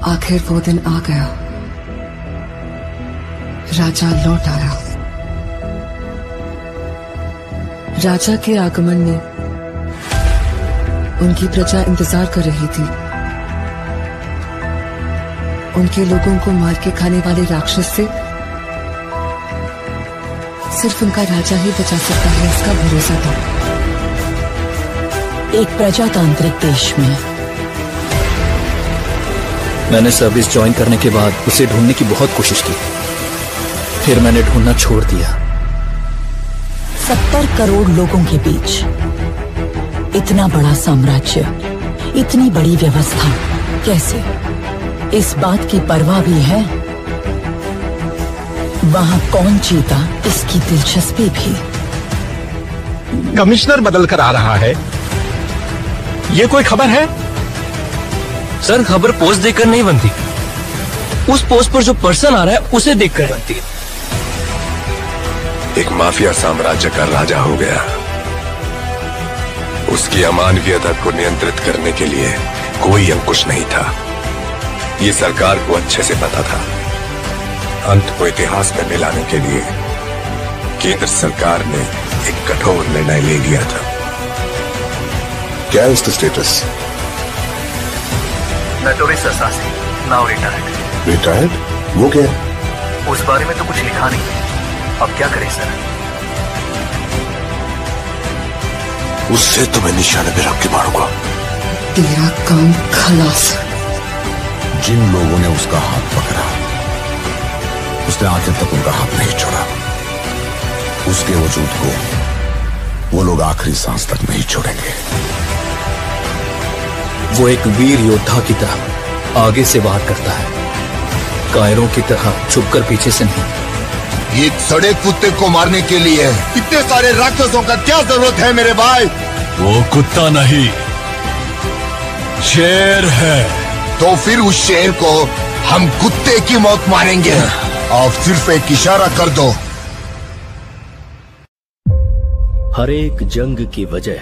आखिर वो दिन आ गया। राजा लौट आया। राजा के आगमन में उनकी प्रजा इंतजार कर रही थी। उनके लोगों को मार के खाने वाले राक्षस से सिर्फ उनका राजा ही बचा सकता है, इसका भरोसा था। एक प्रजातांत्रिक देश में मैंने सर्विस ज्वाइन करने के बाद उसे ढूंढने की बहुत कोशिश की, फिर मैंने ढूंढना छोड़ दिया। 70 करोड़ लोगों के बीच इतना बड़ा साम्राज्य, इतनी बड़ी व्यवस्था, कैसे? इस बात की परवाह भी है वहां कौन जीता, इसकी दिलचस्पी भी। कमिश्नर बदल कर आ रहा है, ये कोई खबर है? सर, खबर पोस्ट देखकर नहीं बनती, उस पोस्ट पर जो पर्सन आ रहा है उसे देखकर बनती है। एक माफिया साम्राज्य का राजा हो गया। उसकी अमानवीयता को नियंत्रित करने के लिए कोई अंकुश नहीं था। ये सरकार को अच्छे से पता था। अंत को इतिहास में मिलाने के लिए केंद्र सरकार ने एक कठोर निर्णय ले लिया था। क्या है उसका status? Notorious assassin, now retired. Retired? वो क्या है? उस बारे में तो कुछ लिखा नहीं। अब क्या करें सर? उससे तो मैं निशाने पे रख के मारूंगा। तेरा काम खलास। जिन लोगों ने उसका हाथ पकड़ा, उसने आखिर तक उनका हाथ नहीं छोड़ा। उसके वजूद को वो लोग आखिरी सांस तक नहीं छोड़ेंगे। वो एक वीर योद्धा की तरह आगे से वार करता है, कायरों की तरह छुपकर पीछे से नहीं। एक सड़े कुत्ते को मारने के लिए इतने सारे राक्षसों का क्या जरूरत है मेरे भाई? वो कुत्ता नहीं, शेर है। तो फिर उस शेर को हम कुत्ते की मौत मारेंगे। आप सिर्फ एक इशारा कर दो। हर एक जंग की वजह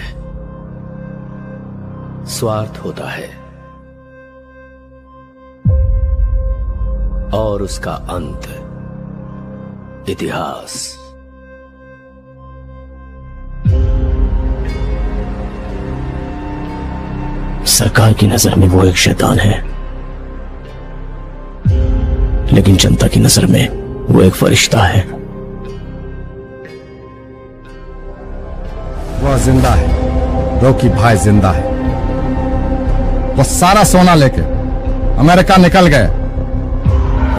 स्वार्थ होता है और उसका अंत इतिहास। सरकार की नजर में वो एक शैतान है, लेकिन जनता की नजर में वो एक फरिश्ता है। वह जिंदा है, रॉकी भाई जिंदा है। वो सारा सोना लेके अमेरिका निकल गए।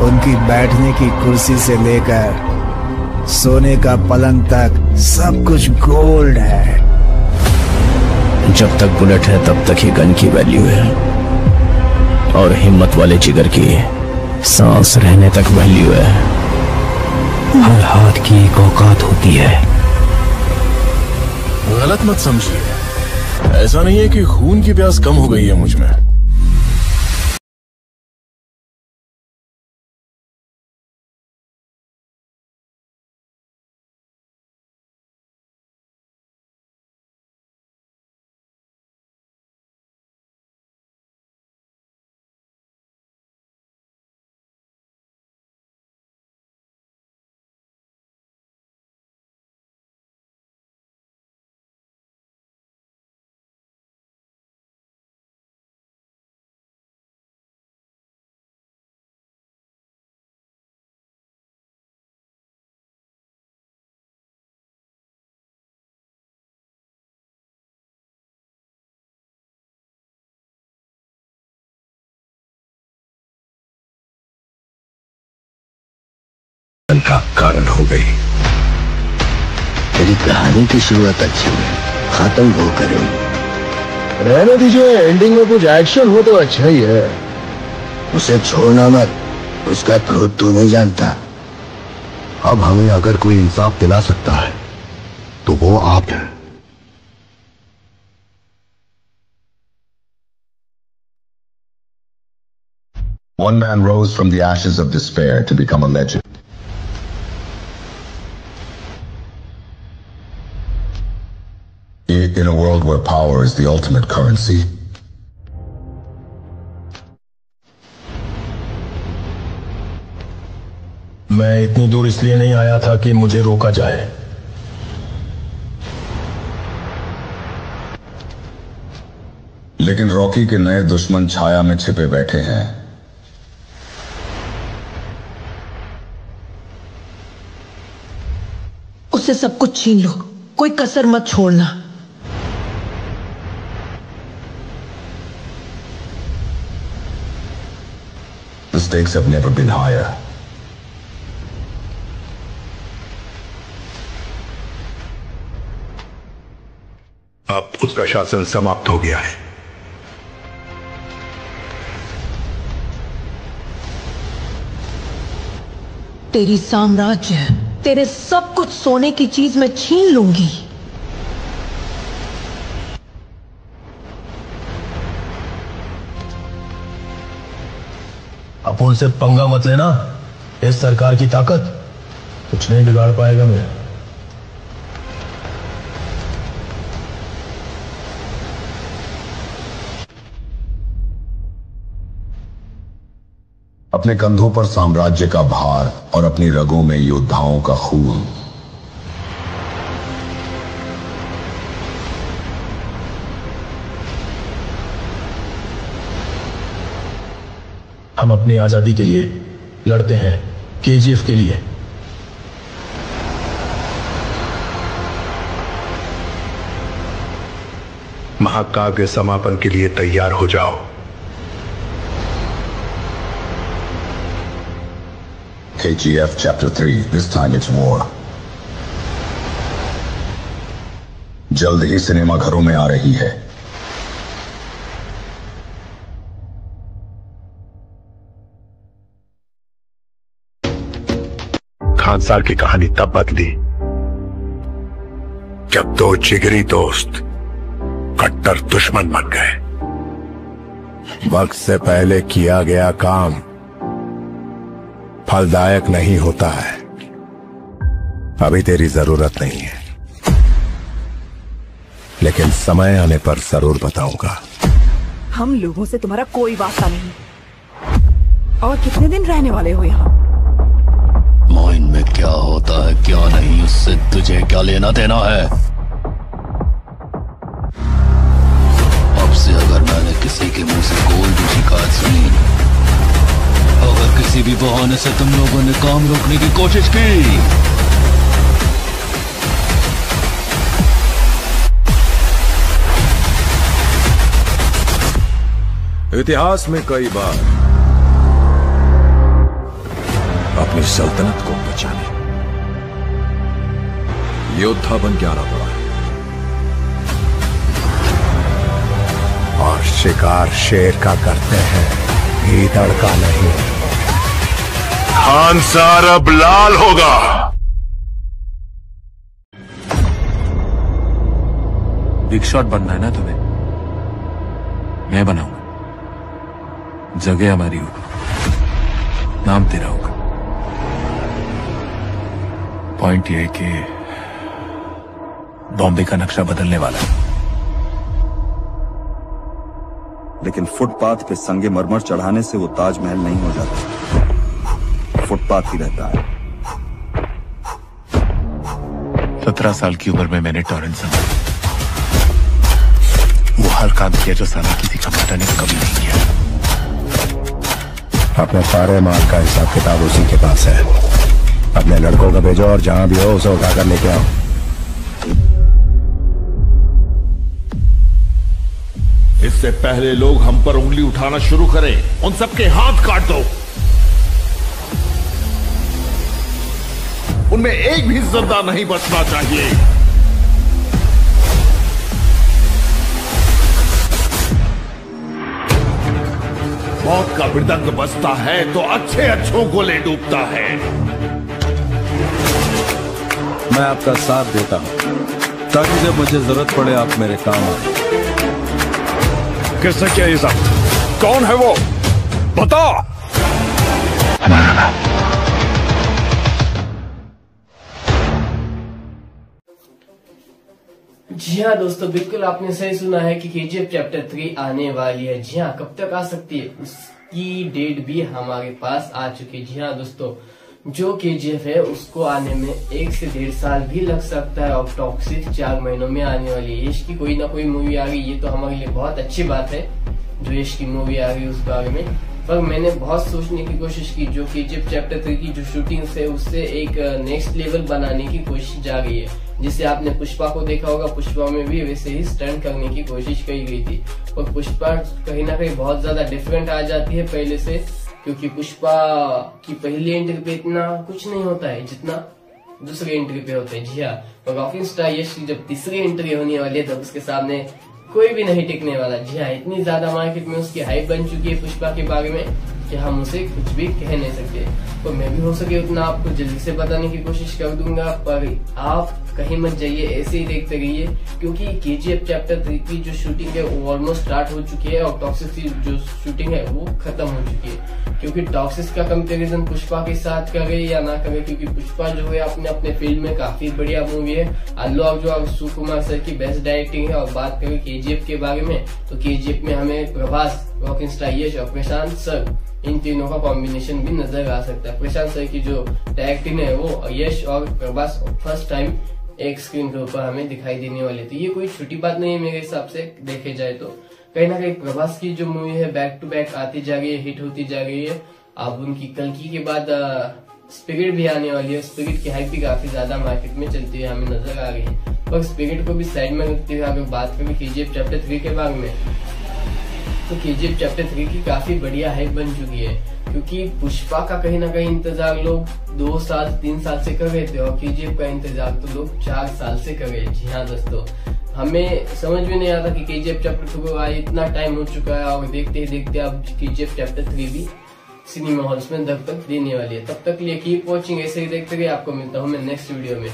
उनकी बैठने की कुर्सी से लेकर सोने का पलंग तक सब कुछ गोल्ड है। जब तक बुलेट है तब तक ही गन की वैल्यू है, और हिम्मत वाले जिगर की सांस रहने तक वैल्यू है। हर हाथ की एक औकात होती है। गलत मत समझिए, ऐसा नहीं है कि खून की प्यास कम हो गई है मुझ में। का कारण हो गई। तेरी कहानी की शुरुआत अच्छी है, खत्म वो करें। रहने दीजिए, एंडिंग में कुछ एक्शन हो तो अच्छा ही है। उसे छोड़ना मत, उसका क्रोध तू नहीं जानता। अब हमें अगर कोई इंसाफ दिला सकता है तो वो आप हैं। One man rose from the ashes of despair to become a legend. In a world where power is the ultimate currency, मैं इतनी दूर इसलिए नहीं आया था कि मुझे रोका जाए। लेकिन रॉकी के नए दुश्मन छाया में छिपे बैठे हैं। उससे सब कुछ छीन लो, कोई कसर मत छोड़ना। The stakes have never been higher. अब उसका शासन समाप्त हो गया है। तेरी साम्राज्य, तेरे सब कुछ सोने की चीज मैं छीन लूंगी। अब उनसे पंगा मत लेना। इस सरकार की ताकत कुछ नहीं बिगाड़ पाएगा मेरा। अपने कंधों पर साम्राज्य का भार और अपनी रगों में योद्धाओं का खून। हम अपनी आजादी के लिए लड़ते हैं, केजीएफ के लिए। महाकाव्य समापन के लिए तैयार हो जाओ। KGF Chapter 3, this time it's war. जल्द ही सिनेमा घरों में आ रही है। खानसार की कहानी तब बदली जब दो जिगरी दोस्त कट्टर दुश्मन बन गए। वक्त से पहले किया गया काम फलदायक नहीं होता है। अभी तेरी जरूरत नहीं है, लेकिन समय आने पर जरूर बताऊंगा। हम लोगों से तुम्हारा कोई वास्ता नहीं। और कितने दिन रहने वाले हो यहाँ? माइन में क्या होता है क्या नहीं, उससे तुझे क्या लेना देना है। अब से अगर मैंने किसी के मुंह से कोई भी शिकायत सुनी, अगर किसी भी बहाने से तुम लोगों ने काम रोकने की कोशिश की, इतिहास में कई बार अपनी सल्तनत को बचाने योद्धा बन के आना पड़ा है। और शिकार शेर का करते हैं, भीतर का नहीं। खानसार अब लाल होगा। बिग शॉट बनना है ना तुम्हें? मैं बनाऊंगा। जगह हमारी होगी, नाम तेरा होगा। पॉइंट ये है कि बॉम्बे का नक्शा बदलने वाला है। लेकिन फुटपाथ पे संगे मरमर चढ़ाने से वो ताजमहल नहीं हो जाता, फुटपाथ ही रहता है। 17 साल की उम्र में मैंने टॉरेंट संभाला। वो हर काम किया जो साला किसी कमांडर ने कभी नहीं किया। अपने सारे माल का हिसाब किताब उसी के पास है। अपने लड़कों को भेजो और जहां भी हो उसे उठाकर लेके आओ। इससे पहले लोग हम पर उंगली उठाना शुरू करें, उन सबके हाथ काट दो। उनमें एक भी जिंदा नहीं बचना चाहिए। मौत का मृदंग बजता है तो अच्छे अच्छों को ले डूबता है। मैं आपका साथ देता हूं ताकि जब मुझे जरूरत पड़े आप मेरे काम आए। किसने किया ये सब? कौन है वो? बता। जी हाँ दोस्तों, बिल्कुल आपने सही सुना है कि केजीएफ चैप्टर 3 आने वाली है। जी हाँ, कब तक आ सकती है उसकी डेट भी हमारे पास आ चुकी है। जी हाँ दोस्तों, जो KGF है उसको आने में 1 से 1.5 साल भी लग सकता है और टॉक्सिक 4 महीनों में आने वाली है। यश की कोई ना कोई मूवी आ गई, ये तो हमारे लिए बहुत अच्छी बात है जो यश की मूवी आ गई उस बारे में। पर मैंने बहुत सोचने की कोशिश की, जो KGF चैप्टर 3 की जो शूटिंग है उससे एक नेक्स्ट लेवल बनाने की कोशिश जा रही है। जिसे आपने पुष्पा को देखा होगा, पुष्पा में भी वैसे ही स्टंट करने की कोशिश की गई थी। और पुष्पा कहीं ना कहीं बहुत ज्यादा डिफरेंट आ जाती है पहले से, क्योंकि पुष्पा की पहली एंट्री पे इतना कुछ नहीं होता है जितना दूसरी एंट्री पे होता है। जी हाँ, और रॉकिंग स्टार यश की जब तीसरी एंट्री होने वाली है तब उसके सामने कोई भी नहीं टिकने वाला। जी हाँ, इतनी ज्यादा मार्केट में उसकी हाइप बन चुकी है पुष्पा के बारे में कि हम उसे कुछ भी कह नहीं सकते। तो मैं भी हो सके उतना आपको जल्दी से बताने की कोशिश कर दूंगा, पर आप कहीं मत जाइए, ऐसे ही देखते रहिए, क्योंकि KGF चैप्टर 3 की जो शूटिंग है वो ऑलमोस्ट स्टार्ट हो चुकी है और टॉक्सिक की जो शूटिंग है वो खत्म हो चुकी है। क्योंकि टॉक्सिक का कंपैरिजन पुष्पा के साथ करे या ना करे, क्योंकि पुष्पा जो है अपने फील्ड में काफी बढ़िया मूवी है। अल्लू अर्जुन और सुकुमार सर की बेस्ट डायरेक्टिंग है। और बात करें KGF के बारे में तो KGF में हमें प्रभास, रॉकिंग स्टार यश और प्रशांत सर, इन तीनों का कॉम्बिनेशन भी नजर आ सकता है। प्रशांत सर की जो डायरेक्टिंग है वो यश और प्रभास फर्स्ट टाइम एक स्क्रीन के ऊपर हमें दिखाई देने वाले। तो ये कोई छोटी बात नहीं है मेरे हिसाब से देखे जाए तो। कहीं ना कहीं प्रभास की जो मूवी है बैक टू बैक आती जा रही है, हिट होती जा रही है। अब उनकी कल्कि के बाद स्पिरिट भी आने वाली है। स्पिरिट की हाइप भी काफी ज्यादा मार्केट में चलती है, हमें नजर आ रही है। और स्पिरिट को भी साइड में रखते हुए अगर बात करें KGF चैप्टर 3 के बारे में तो KGF चैप्टर 3 की काफी बढ़िया हाइप बन चुकी है, क्योंकि पुष्पा का कहीं ना कहीं इंतजार लोग 2 साल 3 साल से कर रहे थे और KGF का इंतजार तो लोग 4 साल से कर रहे हैं। जी हाँ दोस्तों, हमें समझ में नहीं आता कि KGF चैप्टर 2 को इतना टाइम हो चुका है और देखते ही देखते अब KGF चैप्टर 3 भी सिनेमा हॉल्स में दस्तक देने वाली है। तब तक लिए कीप वॉचिंग, ऐसे ही देखते रहिए। आपको मिलता हूँ मैं नेक्स्ट वीडियो में।